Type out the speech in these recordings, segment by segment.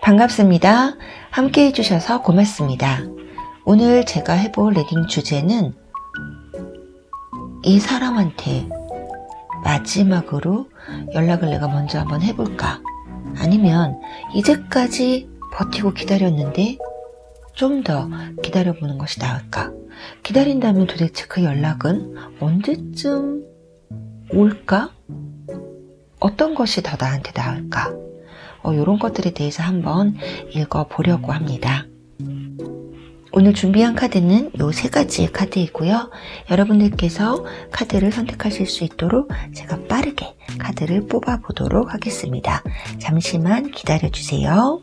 반갑습니다. 함께 해주셔서 고맙습니다. 오늘 제가 해볼 리딩 주제는 이 사람한테 마지막으로 연락을 내가 먼저 한번 해볼까? 아니면 이제까지 버티고 기다렸는데 좀 더 기다려보는 것이 나을까? 기다린다면 도대체 그 연락은 언제쯤 올까? 어떤 것이 더 나한테 나을까? 이런 것들에 대해서 한번 읽어보려고 합니다. 오늘 준비한 카드는 이 세 가지의 카드이고요. 여러분들께서 카드를 선택하실 수 있도록 제가 빠르게 카드를 뽑아보도록 하겠습니다. 잠시만 기다려주세요.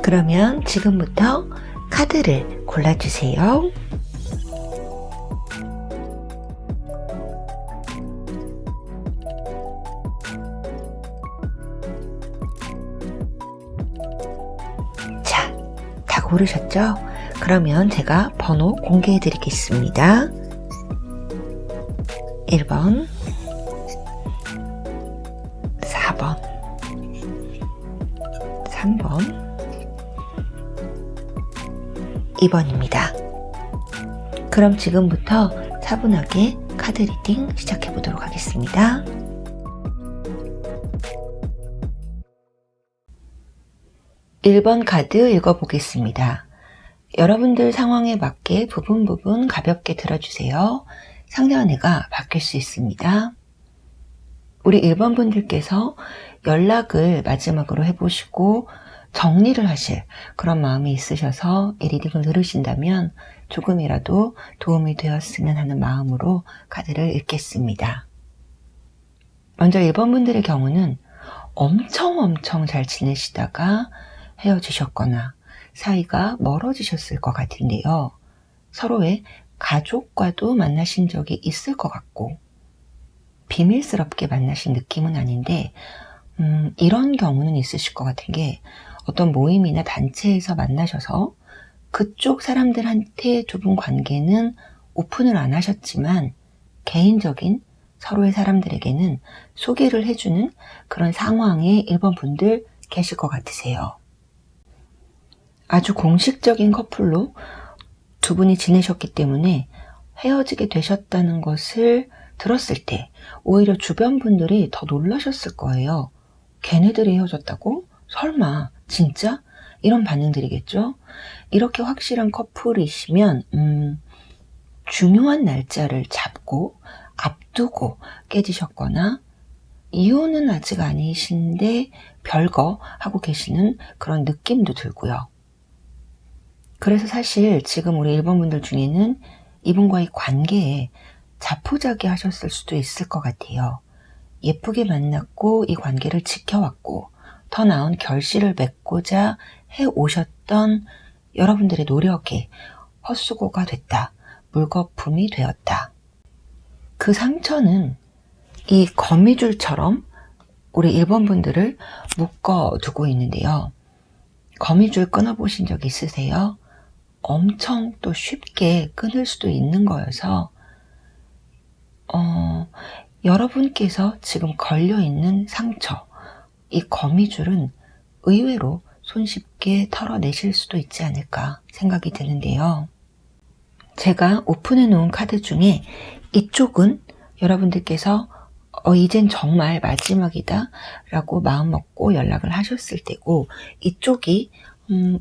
그러면 지금부터 카드를 골라주세요. 자, 다 고르셨죠? 그러면 제가 번호 공개해 드리겠습니다. 1번, 4번, 3번, 2번입니다. 그럼 지금부터 차분하게 카드 리딩 시작해 보도록 하겠습니다. (1번) 카드 읽어보겠습니다. 여러분들 상황에 맞게 부분 가볍게 들어주세요. 상대와 내가 바뀔 수 있습니다. 우리 1번 분들께서 연락을 마지막으로 해보시고 정리를 하실 그런 마음이 있으셔서 이 리딩을 들으신다면 조금이라도 도움이 되었으면 하는 마음으로 카드를 읽겠습니다. 먼저 1번 분들의 경우는 엄청 잘 지내시다가 헤어지셨거나 사이가 멀어지셨을 것 같은데요. 서로의 가족과도 만나신 적이 있을 것 같고 비밀스럽게 만나신 느낌은 아닌데 이런 경우는 있으실 것 같은 게 어떤 모임이나 단체에서 만나셔서 그쪽 사람들한테 두 분 관계는 오픈을 안 하셨지만 개인적인 서로의 사람들에게는 소개를 해주는 그런 상황에 1번 분들 계실 것 같으세요. 아주 공식적인 커플로 두 분이 지내셨기 때문에 헤어지게 되셨다는 것을 들었을 때 오히려 주변 분들이 더 놀라셨을 거예요. 걔네들이 헤어졌다고? 설마 진짜? 이런 반응들이겠죠. 이렇게 확실한 커플이시면 중요한 날짜를 잡고 앞두고 깨지셨거나 이혼은 아직 아니신데 별거 하고 계시는 그런 느낌도 들고요. 그래서 사실 지금 우리 1번 분들 중에는 이분과의 관계에 자포자기 하셨을 수도 있을 것 같아요. 예쁘게 만났고 이 관계를 지켜왔고 더 나은 결실을 맺고자 해오셨던 여러분들의 노력에 헛수고가 됐다. 물거품이 되었다. 그 상처는 이 거미줄처럼 우리 1번 분들을 묶어두고 있는데요. 거미줄 끊어보신 적 있으세요? 엄청 또 쉽게 끊을 수도 있는 거여서 여러분께서 지금 걸려있는 상처, 이 거미줄은 의외로 손쉽게 털어내실 수도 있지 않을까 생각이 드는데요. 제가 오픈해 놓은 카드 중에 이쪽은 여러분들께서 이젠 정말 마지막이다 라고 마음 먹고 연락을 하셨을 때고, 이쪽이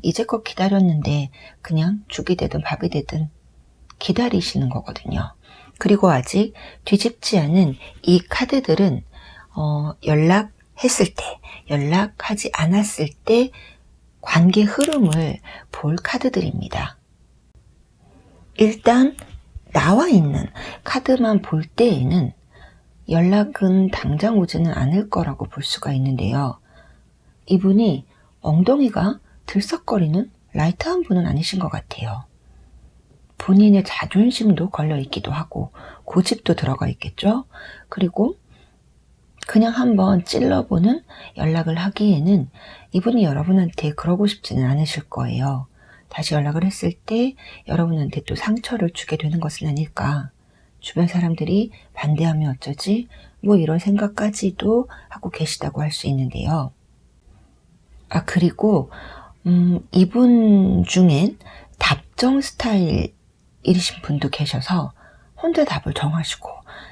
이제껏 기다렸는데 그냥 죽이 되든 밥이 되든 기다리시는 거거든요. 그리고 아직 뒤집지 않은 이 카드들은 연락했을 때, 연락하지 않았을 때 관계 흐름을 볼 카드들입니다. 일단 나와 있는 카드만 볼 때에는 연락은 당장 오지는 않을 거라고 볼 수가 있는데요. 이분이 엉덩이가 들썩거리는 라이트한 분은 아니신 것 같아요. 본인의 자존심도 걸려 있기도 하고 고집도 들어가 있겠죠. 그리고 그냥 한번 찔러보는 연락을 하기에는 이분이 여러분한테 그러고 싶지는 않으실 거예요. 다시 연락을 했을 때 여러분한테 또 상처를 주게 되는 것은 아닐까. 주변 사람들이 반대하면 어쩌지? 뭐 이런 생각까지도 하고 계시다고 할 수 있는데요. 그리고 이분 중엔 답정 스타일이신 분도 계셔서 혼자 답을 정하시고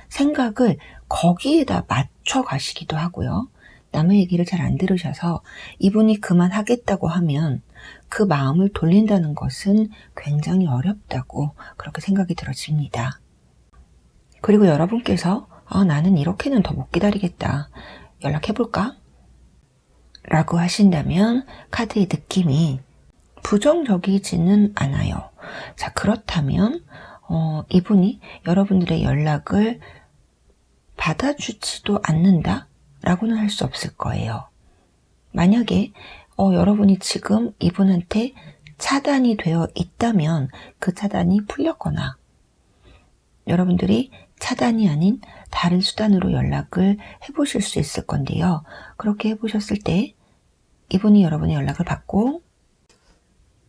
생각을 거기에다 맞춰 가시기도 하고요. 남의 얘기를 잘 안 들으셔서 이분이 그만하겠다고 하면 그 마음을 돌린다는 것은 굉장히 어렵다고 그렇게 생각이 들어집니다. 그리고 여러분께서 나는 이렇게는 더 못 기다리겠다. 연락해볼까? 라고 하신다면 카드의 느낌이 부정적이지는 않아요. 자, 그렇다면 이분이 여러분들의 연락을 받아주지도 않는다 라고는 할 수 없을 거예요. 만약에 여러분이 지금 이분한테 차단이 되어 있다면 그 차단이 풀렸거나 여러분들이 차단이 아닌 다른 수단으로 연락을 해보실 수 있을 건데요. 그렇게 해보셨을 때 이분이 여러분의 연락을 받고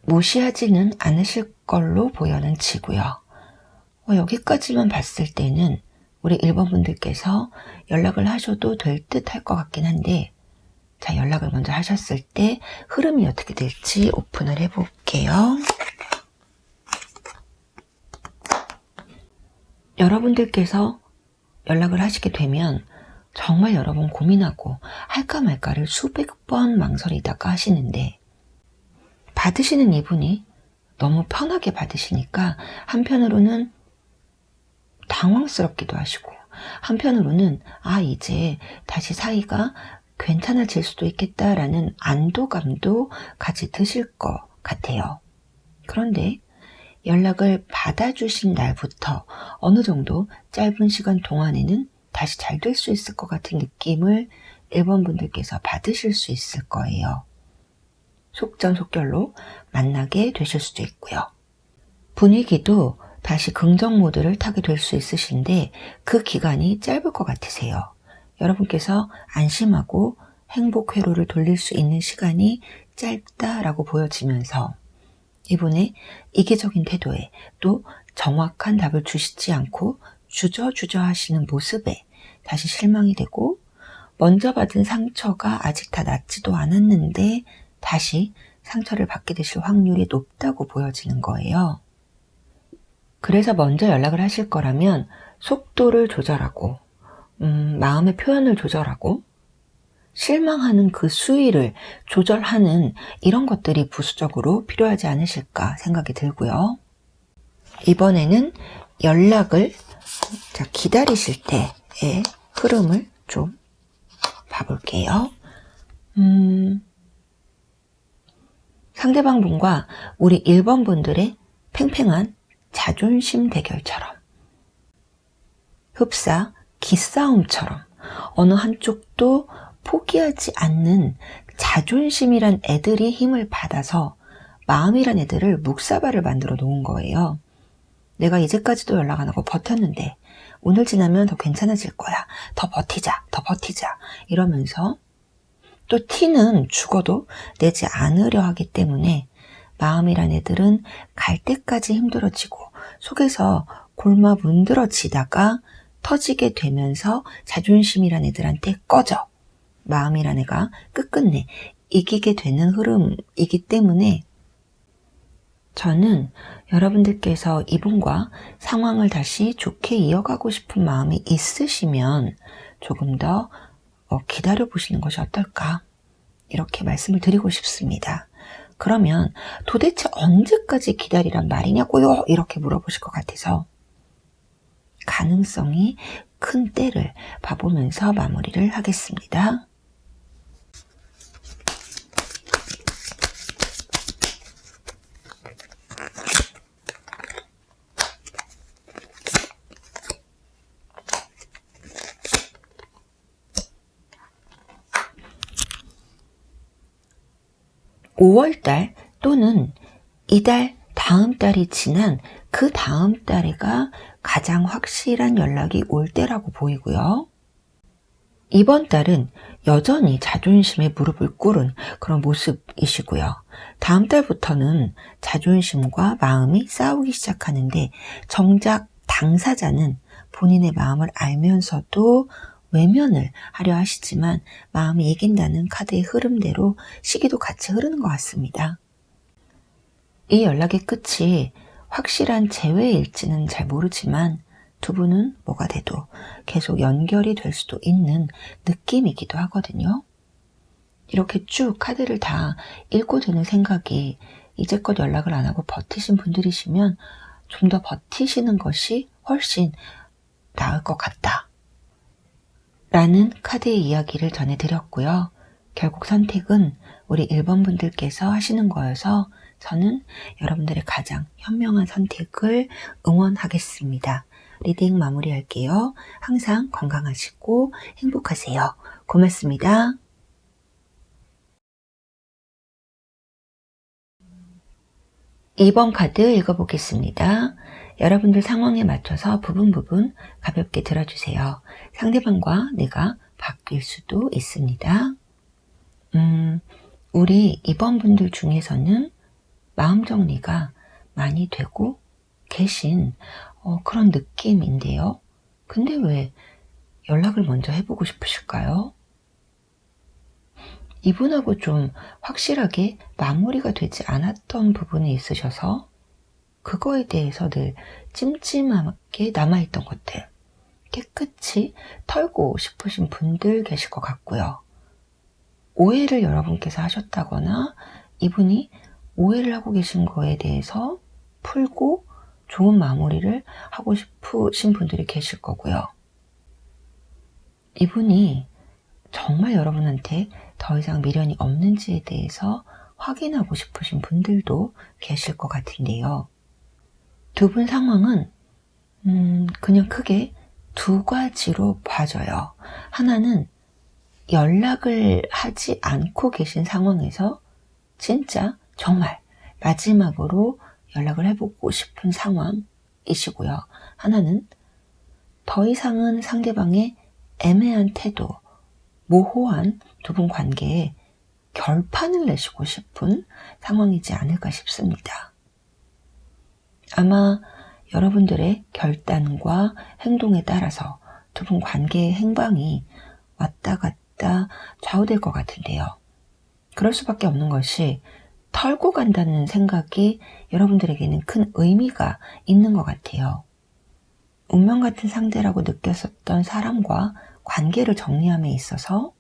무시하지는 않으실 걸로 보여지고요. 여기까지만 봤을 때는 우리 1번 분들께서 연락을 하셔도 될 듯 할 것 같긴 한데, 자, 연락을 먼저 하셨을 때 흐름이 어떻게 될지 오픈을 해볼게요. 여러분들께서 연락을 하시게 되면 정말 여러분 고민하고 할까 말까를 수백 번 망설이다가 하시는데, 받으시는 이분이 너무 편하게 받으시니까 한편으로는 당황스럽기도 하시고 한편으로는 이제 다시 사이가 괜찮아질 수도 있겠다라는 안도감도 같이 드실 것 같아요. 그런데 연락을 받아주신 날부터 어느 정도 짧은 시간 동안에는 다시 잘 될 수 있을 것 같은 느낌을 1번 분들께서 받으실 수 있을 거예요. 속전속결로 만나게 되실 수도 있고요. 분위기도 다시 긍정 모드를 타게 될 수 있으신데 그 기간이 짧을 것 같으세요. 여러분께서 안심하고 행복 회로를 돌릴 수 있는 시간이 짧다라고 보여지면서 이분의 이기적인 태도에 또 정확한 답을 주시지 않고 주저주저 하시는 모습에 다시 실망이 되고, 먼저 받은 상처가 아직 다 낫지도 않았는데 다시 상처를 받게 되실 확률이 높다고 보여지는 거예요. 그래서 먼저 연락을 하실 거라면 속도를 조절하고 마음의 표현을 조절하고 실망하는 그 수위를 조절하는 이런 것들이 부수적으로 필요하지 않으실까 생각이 들고요. 이번에는 연락을 기다리실 때의 흐름을 좀 봐볼게요. 상대방 분과 우리 1번 분들의 팽팽한 자존심 대결처럼, 흡사 기싸움처럼 어느 한쪽도 포기하지 않는 자존심이란 애들이 힘을 받아서 마음이란 애들을 묵사발을 만들어 놓은 거예요. 내가 이제까지도 연락 안 하고 버텼는데 오늘 지나면 더 괜찮아질 거야. 더 버티자, 더 버티자 이러면서 또 티는 죽어도 내지 않으려 하기 때문에 마음이란 애들은 갈 때까지 힘들어지고 속에서 골마 문드러지다가 터지게 되면서 자존심이란 애들한테 꺼져. 마음이란 애가 끝끝내 이기게 되는 흐름이기 때문에 저는 여러분들께서 이분과 상황을 다시 좋게 이어가고 싶은 마음이 있으시면 조금 더 기다려 보시는 것이 어떨까 이렇게 말씀을 드리고 싶습니다. 그러면 도대체 언제까지 기다리란 말이냐고요? 이렇게 물어보실 것 같아서 가능성이 큰 때를 봐보면서 마무리를 하겠습니다. (5월달) 또는 이달 다음 달이 지난 그 다음 달에가 가장 확실한 연락이 올 때라고 보이고요. 이번 달은 여전히 자존심에 무릎을 꿇은 그런 모습이시고요. 다음 달부터는 자존심과 마음이 싸우기 시작하는데 정작 당사자는 본인의 마음을 알면서도 외면을 하려 하시지만 마음이 이긴다는 카드의 흐름대로 시기도 같이 흐르는 것 같습니다. 이 연락의 끝이 확실한 재회일지는 잘 모르지만 두 분은 뭐가 돼도 계속 연결이 될 수도 있는 느낌이기도 하거든요. 이렇게 쭉 카드를 다 읽고 드는 생각이 이제껏 연락을 안 하고 버티신 분들이시면 좀 더 버티시는 것이 훨씬 나을 것 같다 라는 카드의 이야기를 전해드렸고요. 결국 선택은 우리 1번 분들께서 하시는 거여서 저는 여러분들의 가장 현명한 선택을 응원하겠습니다. 리딩 마무리할게요. 항상 건강하시고 행복하세요. 고맙습니다. (2번) 카드 읽어보겠습니다. 여러분들 상황에 맞춰서 부분 가볍게 들어주세요. 상대방과 내가 바뀔 수도 있습니다. 우리 2번 분들 중에서는 마음 정리가 많이 되고 계신 그런 느낌인데요. 근데 왜 연락을 먼저 해보고 싶으실까요? 이분하고 좀 확실하게 마무리가 되지 않았던 부분이 있으셔서 그거에 대해서 늘 찜찜하게 남아있던 것들 깨끗이 털고 싶으신 분들 계실 것 같고요. 오해를 여러분께서 하셨다거나 이분이 오해를 하고 계신 거에 대해서 풀고 좋은 마무리를 하고 싶으신 분들이 계실 거고요. 이분이 정말 여러분한테 더 이상 미련이 없는지에 대해서 확인하고 싶으신 분들도 계실 것 같은데요. 두 분 상황은 그냥 크게 두 가지로 봐져요. 하나는 연락을 하지 않고 계신 상황에서 진짜 정말 마지막으로 연락을 해보고 싶은 상황이시고요. 하나는 더 이상은 상대방의 애매한 태도, 모호한 두 분 관계에 결판을 내시고 싶은 상황이지 않을까 싶습니다. 아마 여러분들의 결단과 행동에 따라서 두 분 관계의 행방이 왔다 갔다 좌우될 것 같은데요. 그럴 수밖에 없는 것이 털고 간다는 생각이 여러분들에게는 큰 의미가 있는 것 같아요. 운명 같은 상대라고 느꼈었던 사람과 관계를 정리함에 있어서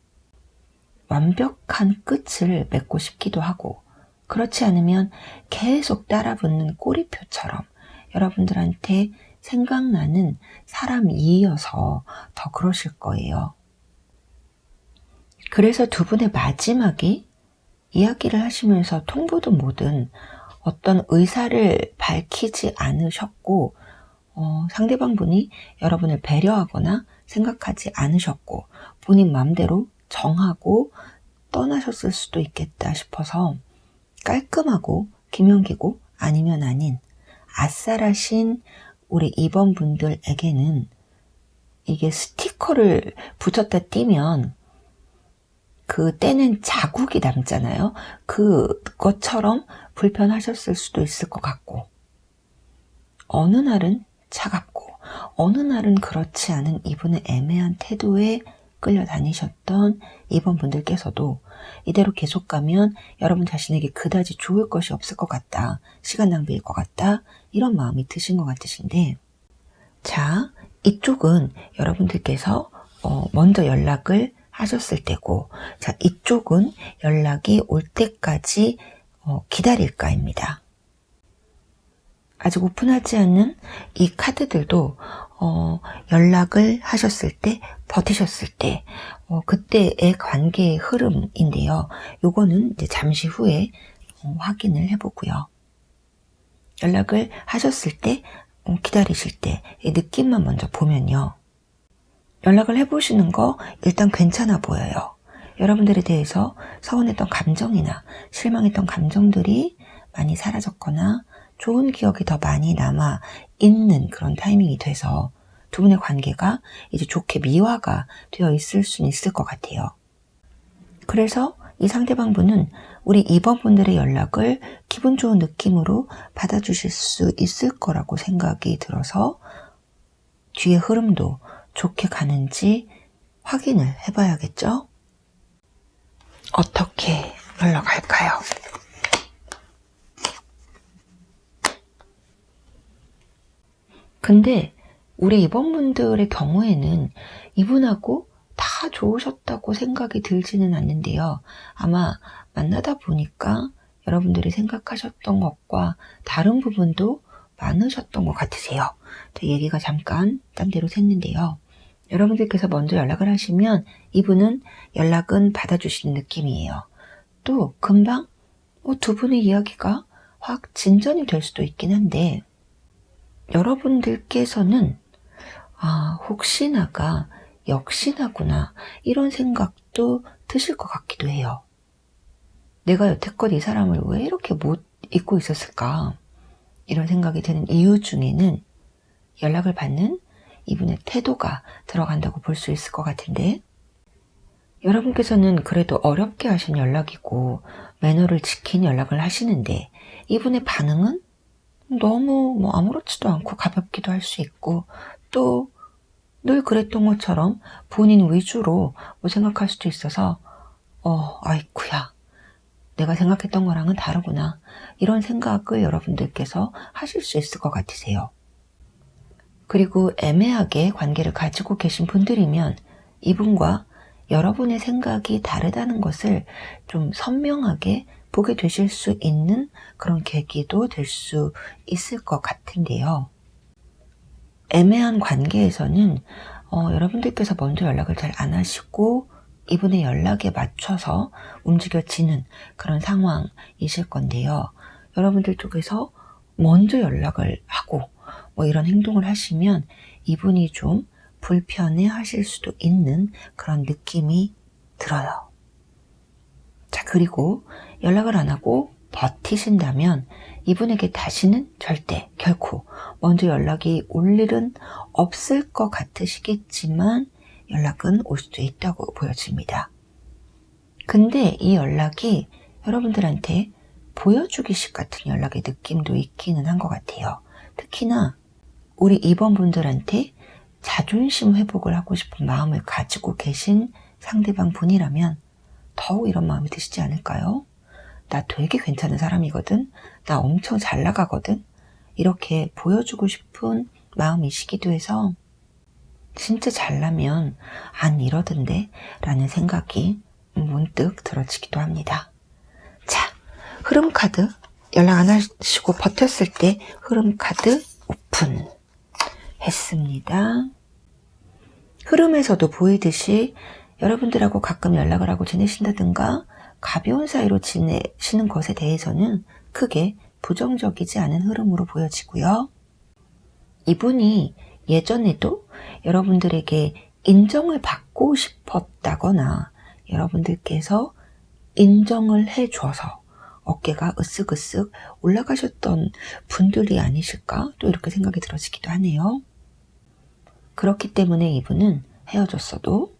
완벽한 끝을 맺고 싶기도 하고 그렇지 않으면 계속 따라붙는 꼬리표처럼 여러분들한테 생각나는 사람이어서 더 그러실 거예요. 그래서 두 분의 마지막이 이야기를 하시면서 통보도 못한 어떤 의사를 밝히지 않으셨고 상대방 분이 여러분을 배려하거나 생각하지 않으셨고 본인 마음대로 정하고 떠나셨을 수도 있겠다 싶어서 깔끔하고 김연기고 아니면 아닌 아싸라신 우리 2번 분들에게는 이게 스티커를 붙였다 띄면 그 때는 자국이 남잖아요. 그것처럼 불편하셨을 수도 있을 것 같고, 어느 날은 차갑고 어느 날은 그렇지 않은 이분의 애매한 태도에 끌려다니셨던 이번 분들께서도 이대로 계속 가면 여러분 자신에게 그다지 좋을 것이 없을 것 같다, 시간 낭비일 것 같다, 이런 마음이 드신 것 같으신데, 자, 이쪽은 여러분들께서 먼저 연락을 하셨을 때고, 자, 이쪽은 연락이 올 때까지 기다릴까입니다. 아직 오픈하지 않는 이 카드들도 연락을 하셨을 때, 버티셨을 때, 그때의 관계의 흐름인데요. 요거는 이제 잠시 후에 확인을 해보고요. 연락을 하셨을 때, 기다리실 때 이 느낌만 먼저 보면요. 연락을 해보시는 거 일단 괜찮아 보여요. 여러분들에 대해서 서운했던 감정이나 실망했던 감정들이 많이 사라졌거나 좋은 기억이 더 많이 남아 있는 그런 타이밍이 돼서 두 분의 관계가 이제 좋게 미화가 되어 있을 수는 있을 것 같아요. 그래서 이 상대방 분은 우리 2번 분들의 연락을 기분 좋은 느낌으로 받아주실 수 있을 거라고 생각이 들어서 뒤의 흐름도 좋게 가는지 확인을 해봐야겠죠? 어떻게 흘러갈까요? 근데 우리 이번 분들의 경우에는 이분하고 다 좋으셨다고 생각이 들지는 않는데요. 아마 만나다 보니까 여러분들이 생각하셨던 것과 다른 부분도 많으셨던 것 같으세요. 얘기가 잠깐 딴 데로 샜는데요. 여러분들께서 먼저 연락을 하시면 이분은 연락은 받아주시는 느낌이에요. 또 금방 두 분의 이야기가 확 진전이 될 수도 있긴 한데, 여러분들께서는 혹시나가 역시나구나, 이런 생각도 드실 것 같기도 해요. 내가 여태껏 이 사람을 왜 이렇게 못 잊고 있었을까, 이런 생각이 드는 이유 중에는 연락을 받는 이분의 태도가 들어간다고 볼 수 있을 것 같은데, 여러분께서는 그래도 어렵게 하신 연락이고 매너를 지킨 연락을 하시는데 이분의 반응은 너무 아무렇지도 않고 가볍기도 할 수 있고, 또 늘 그랬던 것처럼 본인 위주로 생각할 수도 있어서 아이쿠야, 내가 생각했던 거랑은 다르구나, 이런 생각을 여러분들께서 하실 수 있을 것 같으세요. 그리고 애매하게 관계를 가지고 계신 분들이면 이분과 여러분의 생각이 다르다는 것을 좀 선명하게 보게 되실 수 있는 그런 계기도 될 수 있을 것 같은데요. 애매한 관계에서는 여러분들께서 먼저 연락을 잘 안 하시고 이분의 연락에 맞춰서 움직여지는 그런 상황이실 건데요. 여러분들 쪽에서 먼저 연락을 하고 이런 행동을 하시면 이분이 좀 불편해 하실 수도 있는 그런 느낌이 들어요. 자, 그리고 연락을 안 하고 버티신다면 이분에게 다시는 절대 결코 먼저 연락이 올 일은 없을 것 같으시겠지만 연락은 올 수도 있다고 보여집니다. 근데 이 연락이 여러분들한테 보여주기식 같은 연락의 느낌도 있기는 한 것 같아요. 특히나 우리 2번 분들한테 자존심 회복을 하고 싶은 마음을 가지고 계신 상대방 분이라면 더욱 이런 마음이 드시지 않을까요? 나 되게 괜찮은 사람이거든, 나 엄청 잘 나가거든, 이렇게 보여주고 싶은 마음이시기도 해서 진짜 잘나면 안 이러던데 라는 생각이 문득 들어지기도 합니다. 자, 흐름 카드, 연락 안 하시고 버텼을 때 흐름 카드 오픈 했습니다. 흐름에서도 보이듯이 여러분들하고 가끔 연락을 하고 지내신다든가 가벼운 사이로 지내시는 것에 대해서는 크게 부정적이지 않은 흐름으로 보여지고요. 이분이 예전에도 여러분들에게 인정을 받고 싶었다거나 여러분들께서 인정을 해줘서 어깨가 으쓱으쓱 올라가셨던 분들이 아니실까? 또 이렇게 생각이 들어지기도 하네요. 그렇기 때문에 이분은 헤어졌어도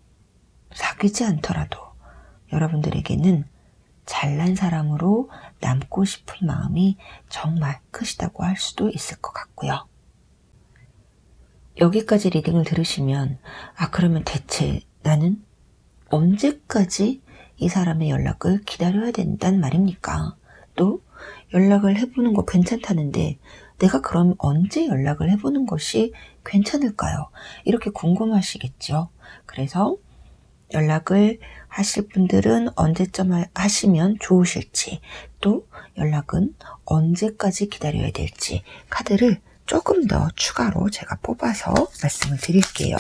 사귀지 않더라도 여러분들에게는 잘난 사람으로 남고 싶은 마음이 정말 크시다고 할 수도 있을 것 같고요. 여기까지 리딩을 들으시면 그러면 대체 나는 언제까지 이 사람의 연락을 기다려야 된단 말입니까? 또 연락을 해보는 거 괜찮다는데 내가 그럼 언제 연락을 해보는 것이 괜찮을까요? 이렇게 궁금하시겠죠? 그래서 연락을 하실 분들은 언제쯤 하시면 좋으실지, 또 연락은 언제까지 기다려야 될지 카드를 조금 더 추가로 제가 뽑아서 말씀을 드릴게요.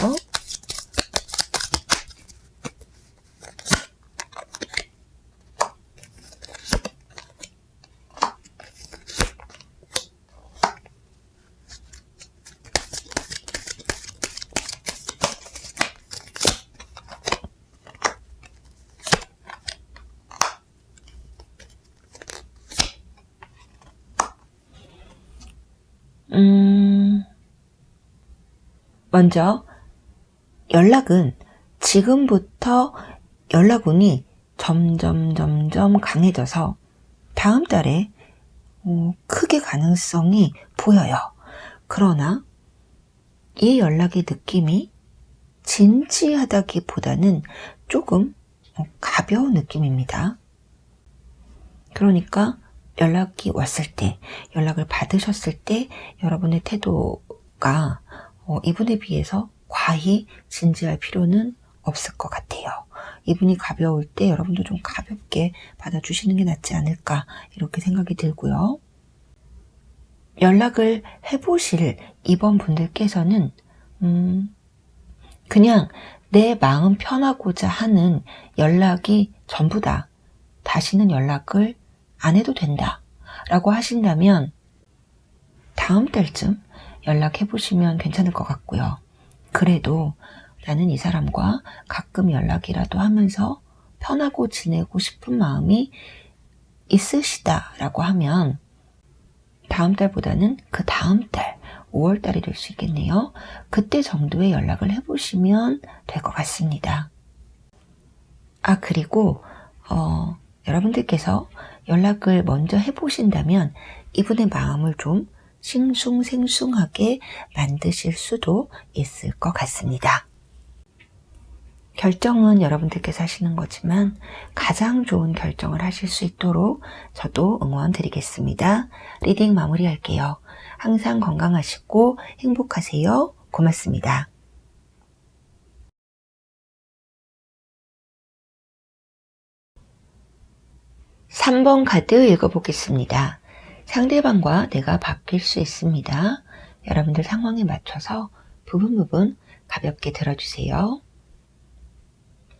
먼저 연락은 지금부터 연락운이 점점 강해져서 다음 달에 크게 가능성이 보여요. 그러나 이 연락의 느낌이 진지하다기보다는 조금 가벼운 느낌입니다. 그러니까 연락이 왔을 때, 연락을 받으셨을 때 여러분의 태도가 이분에 비해서 과히 진지할 필요는 없을 것 같아요. 이분이 가벼울 때 여러분도 좀 가볍게 받아주시는 게 낫지 않을까 이렇게 생각이 들고요. 연락을 해보실 이번 분들께서는 그냥 내 마음 편하고자 하는 연락이 전부다. 다시는 연락을 안 해도 된다 라고 하신다면 다음 달쯤 연락해보시면 괜찮을 것 같고요. 그래도 나는 이 사람과 가끔 연락이라도 하면서 편하고 지내고 싶은 마음이 있으시다 라고 하면 다음 달보다는 그 다음 달 5월 달이 될 수 있겠네요. 그때 정도의 연락을 해보시면 될 것 같습니다. 그리고 여러분들께서 연락을 먼저 해보신다면 이분의 마음을 좀 싱숭생숭하게 만드실 수도 있을 것 같습니다. 결정은 여러분들께서 하시는 거지만 가장 좋은 결정을 하실 수 있도록 저도 응원 드리겠습니다. 리딩 마무리할게요. 항상 건강하시고 행복하세요. 고맙습니다. 3번 카드 읽어보겠습니다. 상대방과 내가 바뀔 수 있습니다. 여러분들 상황에 맞춰서 부분 가볍게 들어주세요.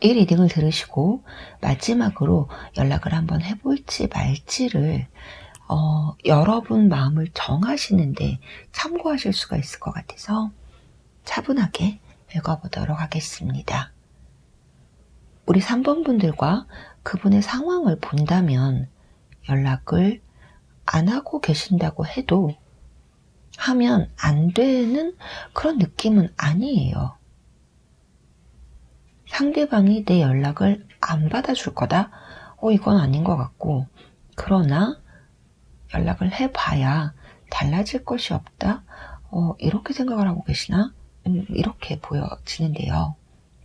이 리딩을 들으시고 마지막으로 연락을 한번 해볼지 말지를 여러분 마음을 정하시는데 참고하실 수가 있을 것 같아서 차분하게 읽어보도록 하겠습니다. 우리 3번 분들과 그분의 상황을 본다면 연락을 안 하고 계신다고 해도 하면 안 되는 그런 느낌은 아니에요. 상대방이 내 연락을 안 받아줄 거다? 이건 아닌 것 같고, 그러나 연락을 해봐야 달라질 것이 없다? 이렇게 생각을 하고 계시나? 이렇게 보여지는데요.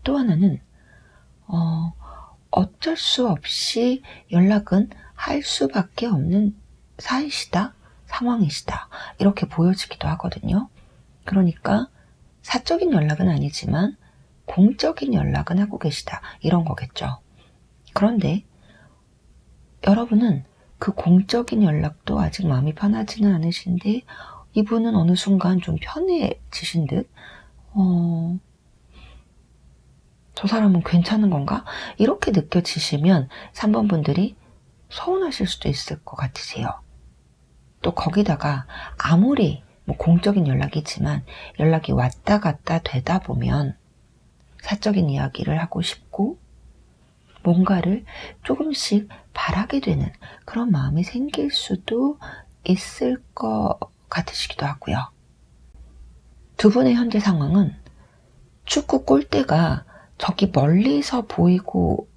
또 하나는 어쩔 수 없이 연락은 할 수밖에 없는 사이시다, 상황이시다 이렇게 보여지기도 하거든요. 그러니까 사적인 연락은 아니지만 공적인 연락은 하고 계시다 이런 거겠죠. 그런데 여러분은 그 공적인 연락도 아직 마음이 편하지는 않으신데 이분은 어느 순간 좀 편해지신 듯 저 사람은 괜찮은 건가? 이렇게 느껴지시면 3번 분들이 서운하실 수도 있을 것 같으세요. 또 거기다가 아무리 공적인 연락이지만 연락이 왔다 갔다 되다 보면 사적인 이야기를 하고 싶고 뭔가를 조금씩 바라게 되는 그런 마음이 생길 수도 있을 것 같으시기도 하고요. 두 분의 현재 상황은 축구 골대가 저기 멀리서 보이고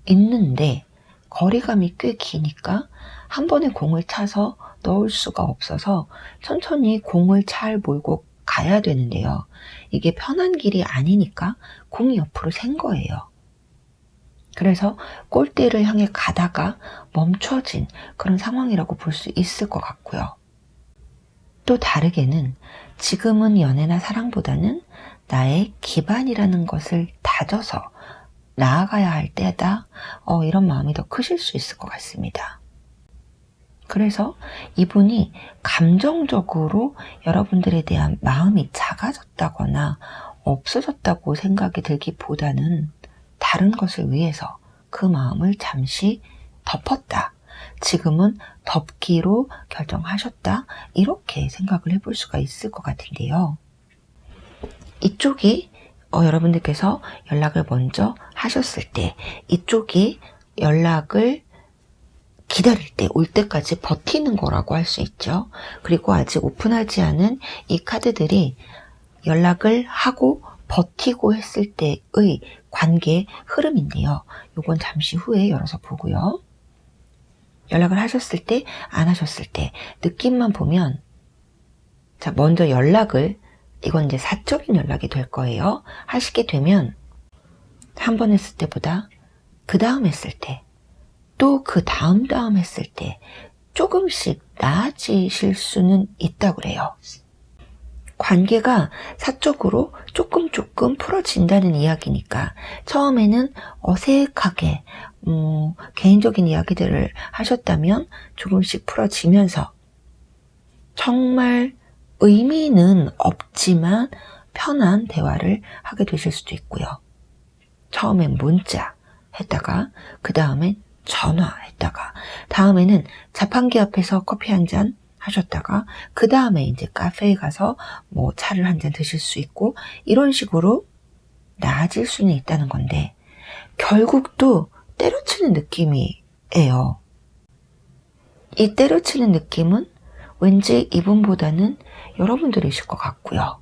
있는데 거리감이 꽤 기니까 한 번에 공을 차서 넣을 수가 없어서 천천히 공을 잘 몰고 가야 되는데요. 이게 편한 길이 아니니까 공이 옆으로 샌 거예요. 그래서 골대를 향해 가다가 멈춰진 그런 상황이라고 볼 수 있을 것 같고요. 또 다르게는 지금은 연애나 사랑보다는 나의 기반이라는 것을 다져서 나아가야 할 때다. 이런 마음이 더 크실 수 있을 것 같습니다. 그래서 이분이 감정적으로 여러분들에 대한 마음이 작아졌다거나 없어졌다고 생각이 들기보다는 다른 것을 위해서 그 마음을 잠시 덮었다. 지금은 덮기로 결정하셨다. 이렇게 생각을 해볼 수가 있을 것 같은데요. 이쪽이 여러분들께서 연락을 먼저 하셨을 때, 이쪽이 연락을 기다릴 때, 올 때까지 버티는 거라고 할 수 있죠. 그리고 아직 오픈하지 않은 이 카드들이 연락을 하고 버티고 했을 때의 관계 흐름인데요. 요건 잠시 후에 열어서 보고요. 연락을 하셨을 때, 안 하셨을 때 느낌만 보면, 자, 먼저 연락을, 이건 이제 사적인 연락이 될 거예요. 하시게 되면 한 번 했을 때보다 그 다음 했을 때, 또 그 다음 했을 때 조금씩 나아지실 수는 있다고 그래요. 관계가 사적으로 조금 풀어진다는 이야기니까 처음에는 어색하게 개인적인 이야기들을 하셨다면 조금씩 풀어지면서 정말 의미는 없지만 편한 대화를 하게 되실 수도 있고요. 처음엔 문자 했다가 그 다음엔 전화했다가 다음에는 자판기 앞에서 커피 한 잔 하셨다가 그 다음에 이제 카페에 가서 뭐 차를 한 잔 드실 수 있고 이런 식으로 나아질 수는 있다는 건데 결국 또 때려치는 느낌이에요. 이 때려치는 느낌은 왠지 이분보다는 여러분들이실 것 같고요.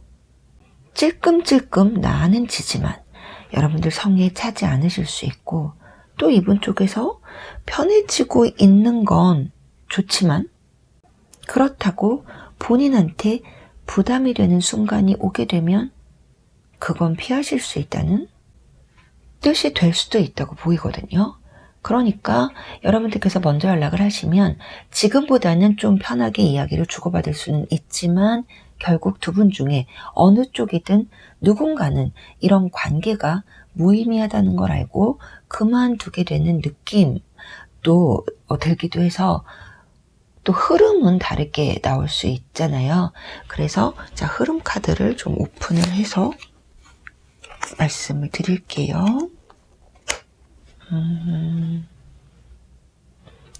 찔끔찔끔 나는 지지만 여러분들 성에 차지 않으실 수 있고 또 이분 쪽에서 편해지고 있는 건 좋지만 그렇다고 본인한테 부담이 되는 순간이 오게 되면 그건 피하실 수 있다는 뜻이 될 수도 있다고 보이거든요. 그러니까 여러분들께서 먼저 연락을 하시면 지금보다는 좀 편하게 이야기를 주고받을 수는 있지만 결국 두 분 중에 어느 쪽이든 누군가는 이런 관계가 무의미하다는 걸 알고 그만두게 되는 느낌도 들기도 해서 또 흐름은 다르게 나올 수 있잖아요. 그래서 자, 흐름 카드를 좀 오픈을 해서 말씀을 드릴게요.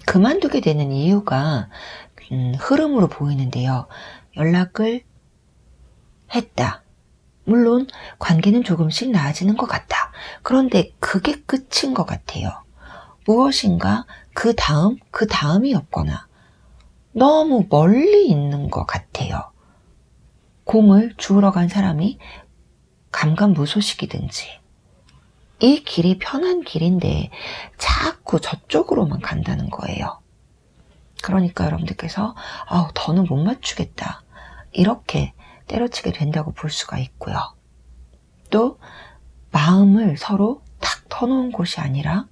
그만두게 되는 이유가 흐름으로 보이는데요. 연락을 했다. 물론 관계는 조금씩 나아지는 것 같다. 그런데 그게 끝인 것 같아요. 무엇인가 그 다음이 없거나 너무 멀리 있는 것 같아요. 공을 주우러 간 사람이 감감무소식이든지 이 길이 편한 길인데 자꾸 저쪽으로만 간다는 거예요. 그러니까 여러분들께서 더는 못 맞추겠다. 이렇게 때려치게 된다고 볼 수가 있고요. 또 마음을 서로 탁 터놓은 곳이 아니라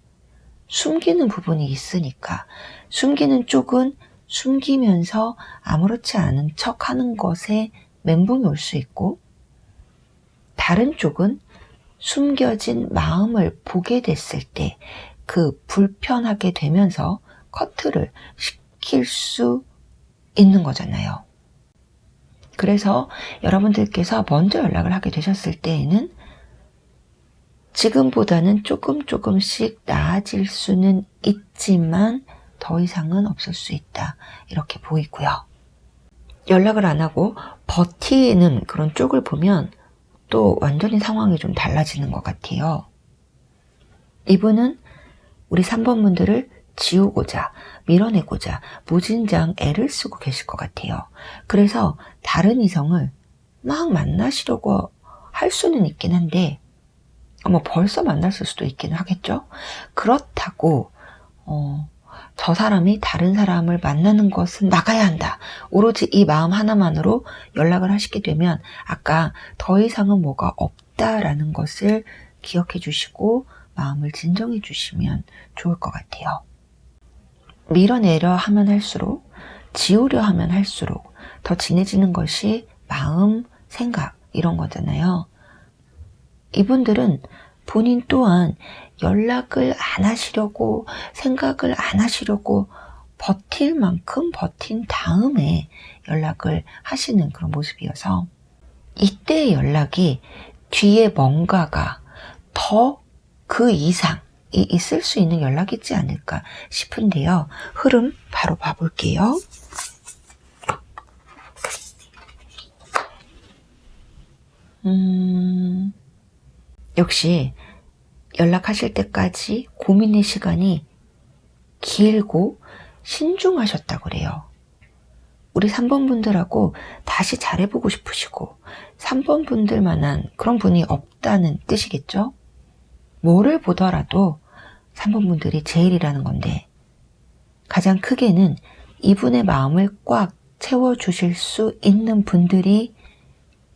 숨기는 부분이 있으니까 숨기는 쪽은 숨기면서 아무렇지 않은 척 하는 것에 멘붕이 올 수 있고 다른 쪽은 숨겨진 마음을 보게 됐을 때 그 불편하게 되면서 커트를 시킬 수 있는 거잖아요. 그래서 여러분들께서 먼저 연락을 하게 되셨을 때에는 지금보다는 조금씩 나아질 수는 있지만 더 이상은 없을 수 있다. 이렇게 보이고요. 연락을 안 하고 버티는 그런 쪽을 보면 또 완전히 상황이 좀 달라지는 것 같아요. 이분은 우리 3번 분들을 지우고자, 밀어내고자 무진장 애를 쓰고 계실 것 같아요. 그래서 다른 이성을 막 만나시려고 할 수는 있긴 한데, 벌써 만났을 수도 있긴 하겠죠? 그렇다고, 저 사람이 다른 사람을 만나는 것은 나가야 한다. 오로지 이 마음 하나만으로 연락을 하시게 되면 아까 더 이상은 뭐가 없다라는 것을 기억해 주시고 마음을 진정해 주시면 좋을 것 같아요. 밀어내려 하면 할수록, 지우려 하면 할수록 더 진해지는 것이 마음, 생각 이런 거잖아요. 이분들은 본인 또한 연락을 안 하시려고, 생각을 안 하시려고 버틸 만큼 버틴 다음에 연락을 하시는 그런 모습이어서 이때의 연락이 뒤에 뭔가가 더 그 이상이 있을 수 있는 연락이지 않을까 싶은데요. 흐름 바로 봐볼게요. 역시 연락하실 때까지 고민의 시간이 길고 신중하셨다고 그래요. 우리 3번 분들하고 다시 잘해보고 싶으시고 3번 분들만한 그런 분이 없다는 뜻이겠죠? 뭐를 보더라도 3번 분들이 제일이라는 건데 가장 크게는 이분의 마음을 꽉 채워주실 수 있는 분들이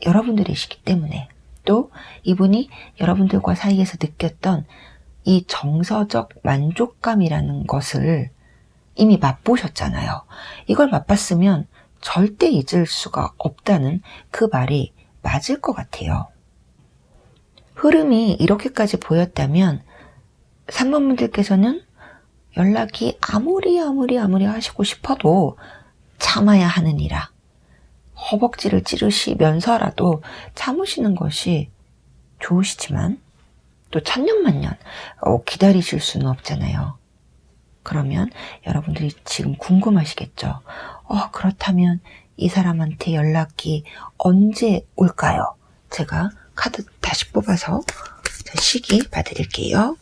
여러분들이시기 때문에 또 이분이 여러분들과 사이에서 느꼈던 이 정서적 만족감이라는 것을 이미 맛보셨잖아요. 이걸 맛봤으면 절대 잊을 수가 없다는 그 말이 맞을 것 같아요. 흐름이 이렇게까지 보였다면 3번 분들께서는 연락이 아무리 하시고 싶어도 참아야 하느니라 허벅지를 찌르시면서라도 참으시는 것이 좋으시지만 또 천년만년 기다리실 수는 없잖아요. 그러면 여러분들이 지금 궁금하시겠죠. 그렇다면 이 사람한테 연락이 언제 올까요? 제가 카드 다시 뽑아서 시기 봐드릴게요.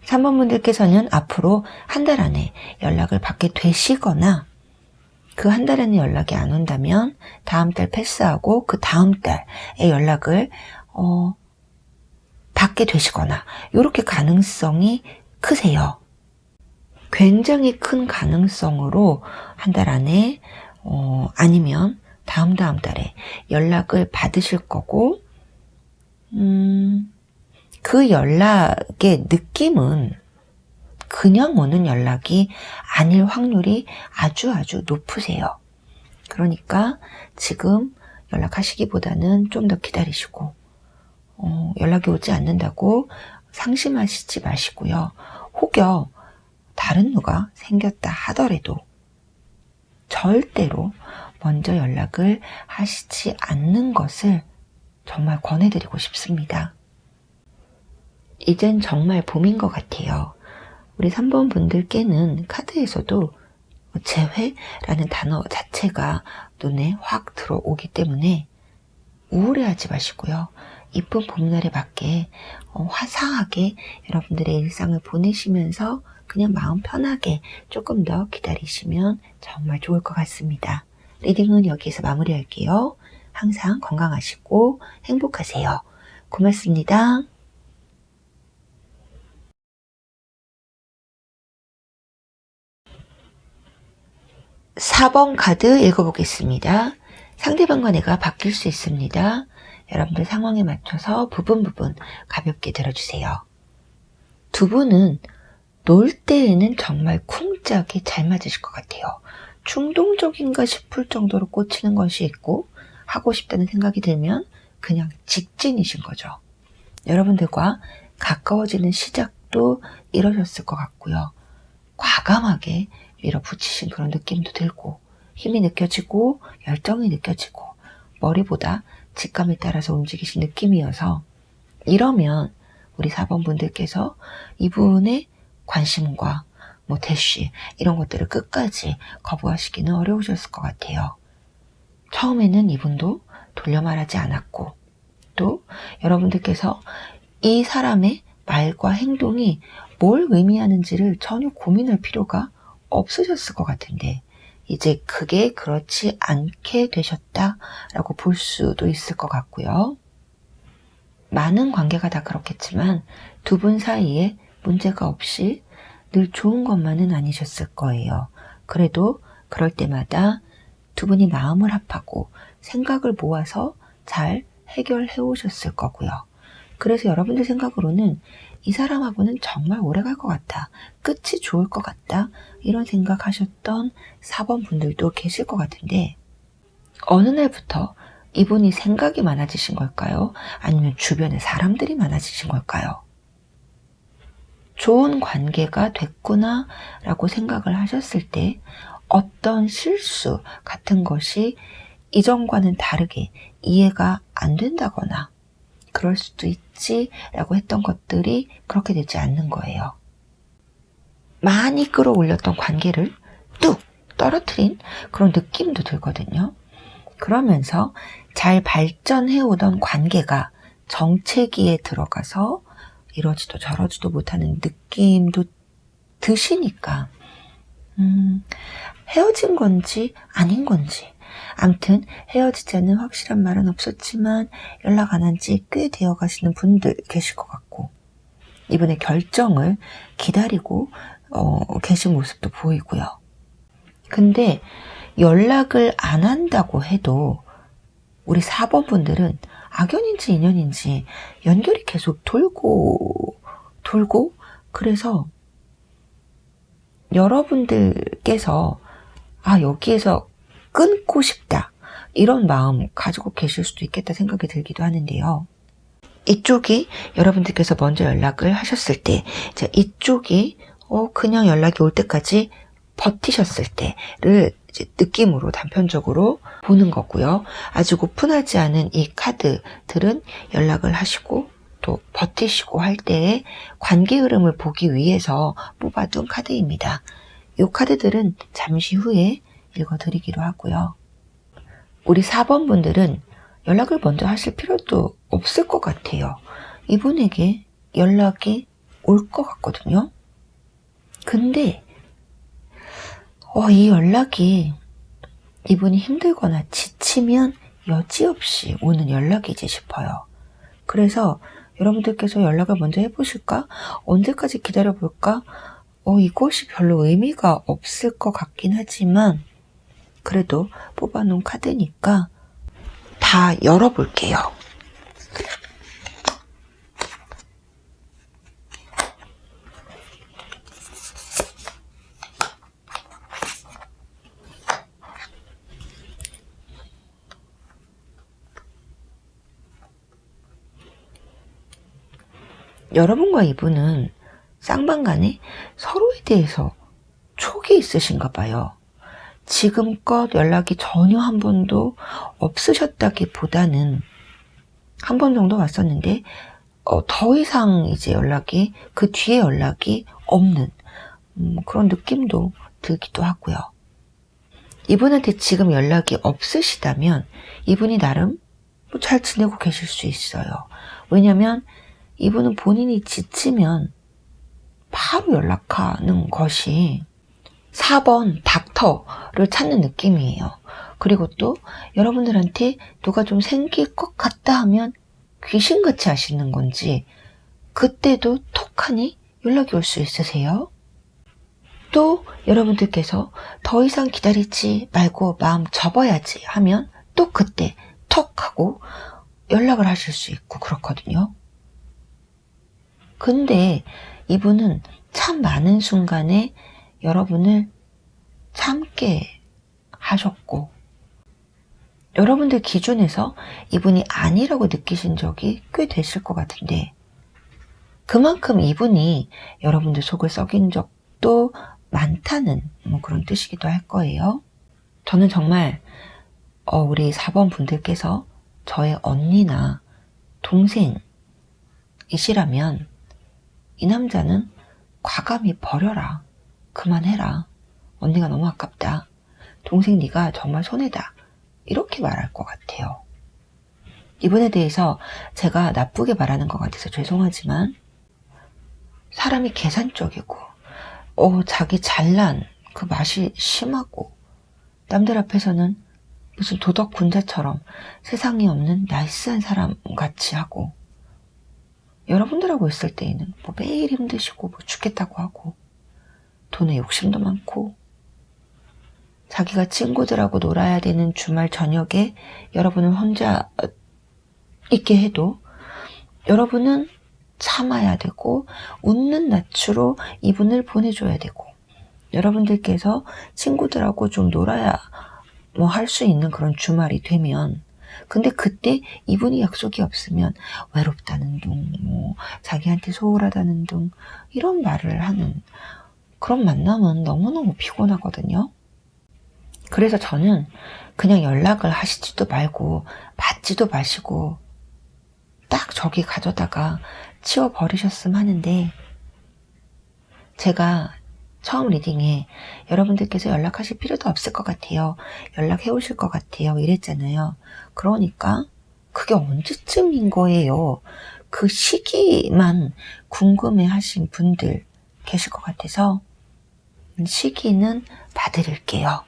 삼 번 분들께서는 앞으로 한 달 안에 연락을 받게 되시거나 그 한 달 안에 연락이 안 온다면 다음 달 패스하고 그 다음 달에 연락을 받게 되시거나 이렇게 가능성이 크세요. 굉장히 큰 가능성으로 한 달 안에 아니면 다음 달에 연락을 받으실 거고 그 연락의 느낌은 그냥 오는 연락이 아닐 확률이 아주 높으세요. 그러니까 지금 연락하시기보다는 좀 더 기다리시고 연락이 오지 않는다고 상심하시지 마시고요. 혹여 다른 누가 생겼다 하더라도 절대로 먼저 연락을 하시지 않는 것을 정말 권해드리고 싶습니다. 이젠 정말 봄인 것 같아요. 우리 3번 분들께는 카드에서도 재회라는 단어 자체가 눈에 확 들어오기 때문에 우울해하지 마시고요. 이쁜 봄날에 맞게 화사하게 여러분들의 일상을 보내시면서 그냥 마음 편하게 조금 더 기다리시면 정말 좋을 것 같습니다. 리딩은 여기서 마무리할게요. 항상 건강하시고 행복하세요. 고맙습니다. 4번 카드 읽어보겠습니다. 상대방과 내가 바뀔 수 있습니다. 여러분들 상황에 맞춰서 부분 가볍게 들어주세요. 두 분은 놀 때에는 정말 쿵짝이 잘 맞으실 것 같아요. 충동적인가 싶을 정도로 꽂히는 것이 있고 하고 싶다는 생각이 들면 그냥 직진이신 거죠. 여러분들과 가까워지는 시작도 이러셨을 것 같고요. 과감하게 밀어붙이신 그런 느낌도 들고 힘이 느껴지고 열정이 느껴지고 머리보다 직감에 따라서 움직이신 느낌이어서 이러면 우리 4번 분들께서 이분의 관심과 뭐 대쉬 이런 것들을 끝까지 거부하시기는 어려우셨을 것 같아요. 처음에는 이분도 돌려 말하지 않았고 또 여러분들께서 이 사람의 말과 행동이 뭘 의미하는지를 전혀 고민할 필요가 없으셨을 것 같은데 이제 그게 그렇지 않게 되셨다라고 볼 수도 있을 것 같고요. 많은 관계가 다 그렇겠지만 두 분 사이에 문제가 없이 늘 좋은 것만은 아니셨을 거예요. 그래도 그럴 때마다 두 분이 마음을 합하고 생각을 모아서 잘 해결해 오셨을 거고요. 그래서 여러분들 생각으로는 이 사람하고는 정말 오래 갈 것 같다. 끝이 좋을 것 같다. 이런 생각하셨던 4번 분들도 계실 것 같은데 어느 날부터 이분이 생각이 많아지신 걸까요? 아니면 주변에 사람들이 많아지신 걸까요? 좋은 관계가 됐구나 라고 생각을 하셨을 때 어떤 실수 같은 것이 이전과는 다르게 이해가 안 된다거나 그럴 수도 있지 라고 했던 것들이 그렇게 되지 않는 거예요. 많이 끌어올렸던 관계를 뚝 떨어뜨린 그런 느낌도 들거든요. 그러면서 잘 발전해오던 관계가 정체기에 들어가서 이러지도 저러지도 못하는 느낌도 드시니까 헤어진 건지 아닌 건지 아무튼 헤어지자는 확실한 말은 없었지만 연락 안 한 지 꽤 되어 가시는 분들 계실 것 같고 이분의 결정을 기다리고 계신 모습도 보이고요. 근데 연락을 안 한다고 해도 우리 4번 분들은 악연인지 인연인지 연결이 계속 돌고 그래서 여러분들께서 여기에서 끊고 싶다 이런 마음 가지고 계실 수도 있겠다 생각이 들기도 하는데요. 이쪽이 여러분들께서 먼저 연락을 하셨을 때 이쪽이 그냥 연락이 올 때까지 버티셨을 때를 이제 느낌으로 단편적으로 보는 거고요. 아직 오픈하지 않은 이 카드들은 연락을 하시고 또 버티시고 할 때의 관계 흐름을 보기 위해서 뽑아둔 카드입니다. 이 카드들은 잠시 후에 읽어드리기로 하고요. 우리 4번 분들은 연락을 먼저 하실 필요도 없을 것 같아요. 이분에게 연락이 올 것 같거든요. 근데 이 연락이 이분이 힘들거나 지치면 여지없이 오는 연락이지 싶어요. 그래서 여러분들께서 연락을 먼저 해보실까? 언제까지 기다려볼까? 이것이 별로 의미가 없을 것 같긴 하지만 그래도 뽑아놓은 카드니까 다 열어볼게요. 여러분과 이분은 쌍방간에 서로에 대해서 촉이 있으신가 봐요. 지금껏 연락이 전혀 한 번도 없으셨다기보다는 한 번 정도 왔었는데 더 이상 이제 연락이 그 뒤에 연락이 없는 그런 느낌도 들기도 하고요. 이분한테 지금 연락이 없으시다면 이분이 나름 잘 지내고 계실 수 있어요. 왜냐면 이분은 본인이 지치면 바로 연락하는 것이 4번 닥터를 찾는 느낌이에요. 그리고 또 여러분들한테 누가 좀 생길 것 같다 하면 귀신같이 하시는 건지 그때도 톡하니 연락이 올 수 있으세요? 또 여러분들께서 더 이상 기다리지 말고 마음 접어야지 하면 또 그때 톡 하고 연락을 하실 수 있고 그렇거든요. 근데 이분은 참 많은 순간에 여러분을 참게 하셨고 여러분들 기준에서 이분이 아니라고 느끼신 적이 꽤 되실 것 같은데 그만큼 이분이 여러분들 속을 썩인 적도 많다는 그런 뜻이기도 할 거예요. 저는 정말 우리 4번 분들께서 저의 언니나 동생이시라면 이 남자는 과감히 버려라. 그만해라. 언니가 너무 아깝다. 동생 네가 정말 손해다. 이렇게 말할 것 같아요. 이분에 대해서 제가 나쁘게 말하는 것 같아서 죄송하지만 사람이 계산적이고 자기 잘난 그 맛이 심하고 남들 앞에서는 무슨 도덕 군자처럼 세상에 없는 나이스한 사람 같이 하고 여러분들하고 있을 때에는 뭐 매일 힘드시고 뭐 죽겠다고 하고 돈에 욕심도 많고 자기가 친구들하고 놀아야 되는 주말 저녁에 여러분은 혼자 있게 해도 여러분은 참아야 되고 웃는 낯으로 이분을 보내줘야 되고 여러분들께서 친구들하고 좀 놀아야 뭐 할 수 있는 그런 주말이 되면 근데 그때 이분이 약속이 없으면 외롭다는 둥, 뭐 자기한테 소홀하다는 둥 이런 말을 하는 그런 만남은 너무너무 피곤하거든요. 그래서 저는 그냥 연락을 하시지도 말고 받지도 마시고 딱 저기 가져다가 치워버리셨으면 하는데 제가 처음 리딩에 여러분들께서 연락하실 필요도 없을 것 같아요. 연락해 오실 것 같아요. 이랬잖아요. 그러니까 그게 언제쯤인 거예요. 그 시기만 궁금해 하신 분들 계실 것 같아서 시기는 봐드릴게요.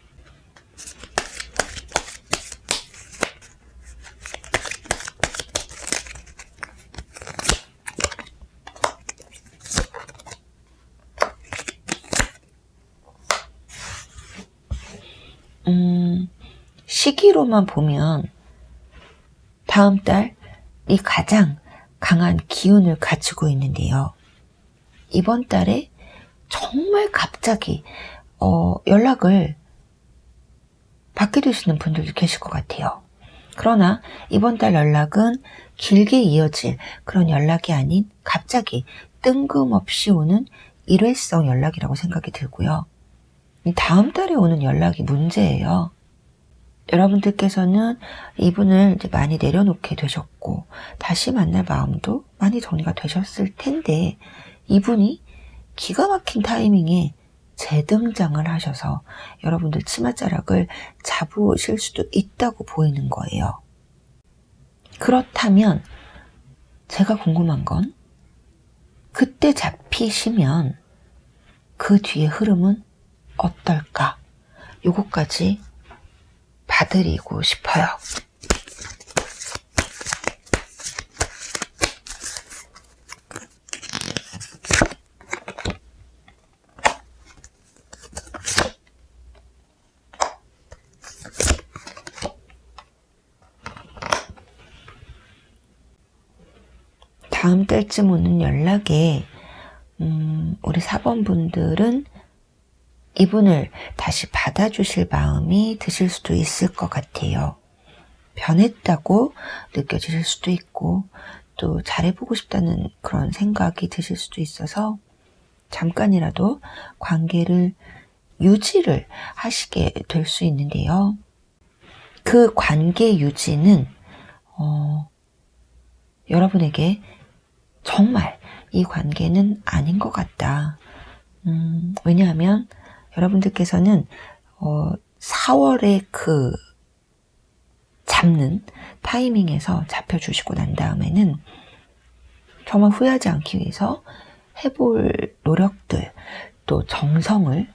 시기로만 보면 다음 달이 가장 강한 기운을 가지고 있는데요. 이번 달에 정말 갑자기 연락을 받게 되시는 분들도 계실 것 같아요. 그러나 이번 달 연락은 길게 이어질 그런 연락이 아닌 갑자기 뜬금없이 오는 일회성 연락이라고 생각이 들고요. 다음 달에 오는 연락이 문제예요. 여러분들께서는 이분을 이제 많이 내려놓게 되셨고 다시 만날 마음도 많이 정리가 되셨을 텐데 이분이 기가 막힌 타이밍에 재등장을 하셔서 여러분들 치맛자락을 잡으실 수도 있다고 보이는 거예요. 그렇다면 제가 궁금한 건 그때 잡히시면 그 뒤의 흐름은 어떨까? 요거까지 봐드리고 싶어요. 다음 달쯤 오는 연락에 우리 4번 분들은 이분을 다시 받아주실 마음이 드실 수도 있을 것 같아요. 변했다고 느껴지실 수도 있고 또 잘해보고 싶다는 그런 생각이 드실 수도 있어서 잠깐이라도 관계를 유지를 하시게 될 수 있는데요. 그 관계 유지는 여러분에게 정말 이 관계는 아닌 것 같다. 왜냐하면 여러분들께서는 4월에 그 잡는 타이밍에서 잡혀주시고 난 다음에는 정말 후회하지 않기 위해서 해볼 노력들, 또 정성을,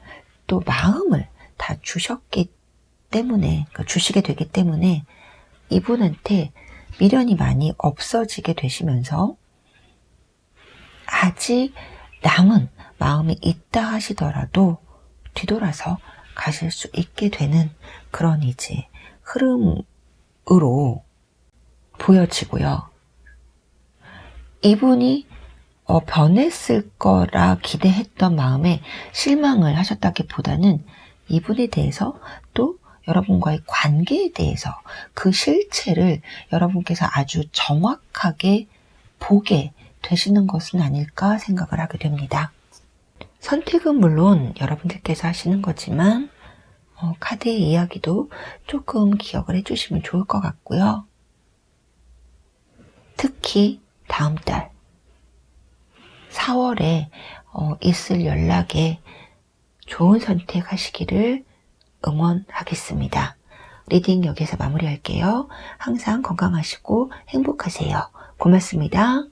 또 마음을 다 주셨기 때문에, 주시게 되기 때문에 이분한테 미련이 많이 없어지게 되시면서 아직 남은 마음이 있다 하시더라도 뒤돌아서 가실 수 있게 되는 그런 이제 흐름으로 보여지고요. 이분이 변했을 거라 기대했던 마음에 실망을 하셨다기보다는 이분에 대해서 또 여러분과의 관계에 대해서 그 실체를 여러분께서 아주 정확하게 보게 되시는 것은 아닐까 생각을 하게 됩니다. 선택은 물론 여러분들께서 하시는 거지만 카드의 이야기도 조금 기억을 해주시면 좋을 것 같고요. 특히 다음 달 4월에 있을 연락에 좋은 선택하시기를 응원하겠습니다. 리딩 여기서 마무리할게요. 항상 건강하시고 행복하세요. 고맙습니다.